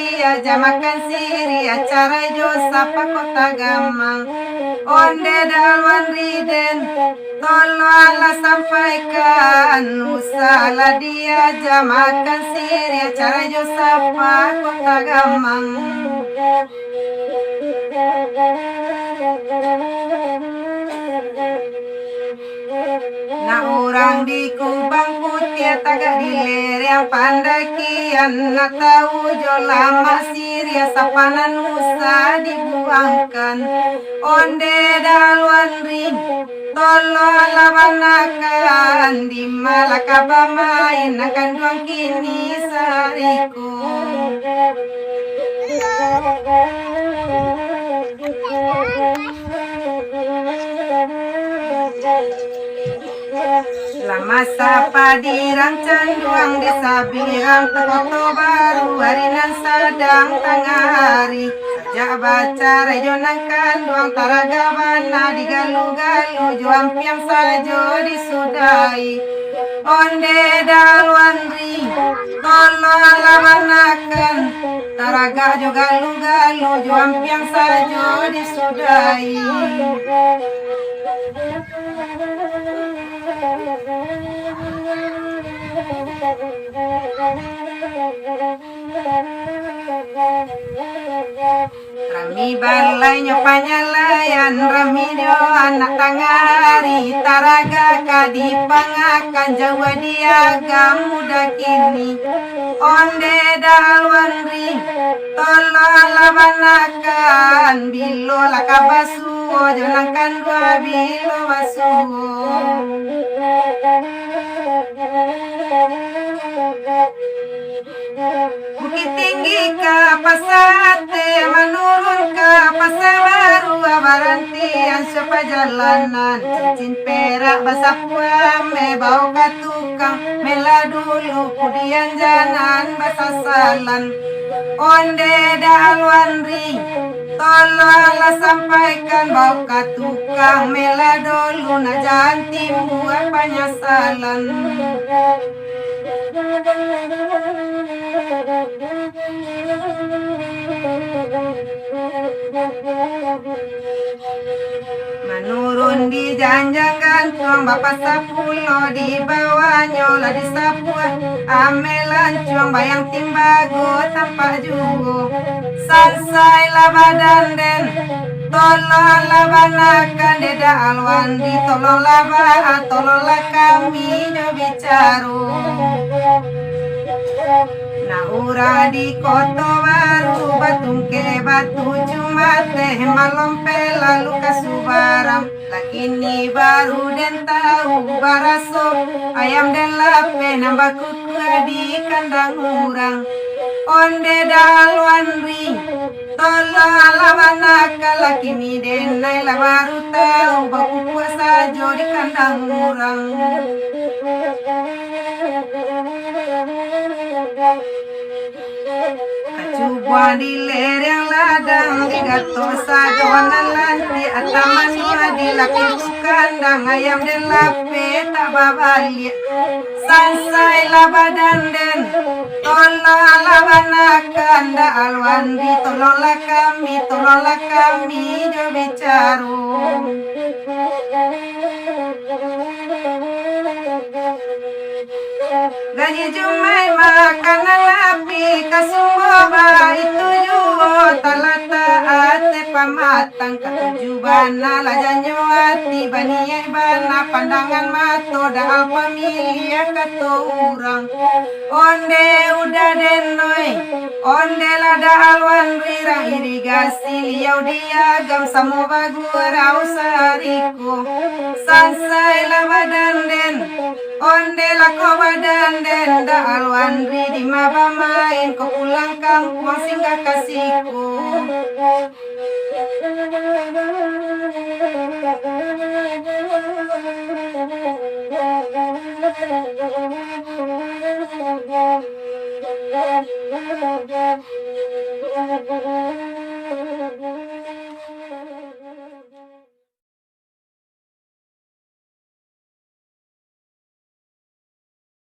dia jamakan siri acara jo sapa kota gamang. Onde dalwan riden tolo ala sampaikan usala dia jamakan siri acara jo sapa kota gamang. Na orang di Kubang Putih tagak diler yang pandakian na tahu jo lama siria sapanan usa dibuangkan. Onde dalwan ring tolo labanakan di Malaka pamain akan duang kini sariku. Lama sapa dirang canduang desa birang Koto baru harinan sadang tengah hari. Sejak baca rejo nangkan duang taragabana digalu-galu juang piang sajo disudai. Onde dalwan ring tolo labanakan taraga juga galu-galu juang piang sajo disudai. Rami balai nyopanya layan rami dio anak tangari taraga kadipangakan jawa dia muda kini. Onde dalwan ring tolo labanakan bilo lakabasuo jonangkan dua bilo basuo. Bukit tinggi ke pasate menurun ke pasar baru barantian sepajalanan cincin perak basapua me bau ka tukang mela dulu kemudian jalan basasalan. Onde dalwan ring tolo ala sampaikan bau ka tukang mela dulu na jalan timbu penyesalan. Menurun di janjang gantung bapak sapulo di bawahnya lah di sapua amelan cuang bayang timbago tampak jugo sansai labadan den tolo labanakan deda alwan di tolo laba tololah kami jo bicaru. Na ura di Koto baru batung ke batu cuma teh malompe lalu kasubaram lakini baru den tahu baraso ayam den lape nambah kuku di kandang urang. Onde dalwan ring tolo labanaka lakini den naila baru tahu baku puasa jo di kandang urang. Kacubuan di lereng ladang digato sadonan lanti atamanua di lapin kandang ayam den lape tak babalik sansai labadan den tolo labanakan da alwan di tololah kami jo bicaru. Gaji jumai makanan lapi kasumboba itu juo talata ate pamatang katuju bana lajanyo ati baniai bana pandangan mato da pamilia kato urang. Onde udah denoi onde lada alwan rirang irigasi liau diagam samo bagurau sariku sansai labadan den onde lako badan den da alwan di mabamain ko pulang kampung singgah kasihku.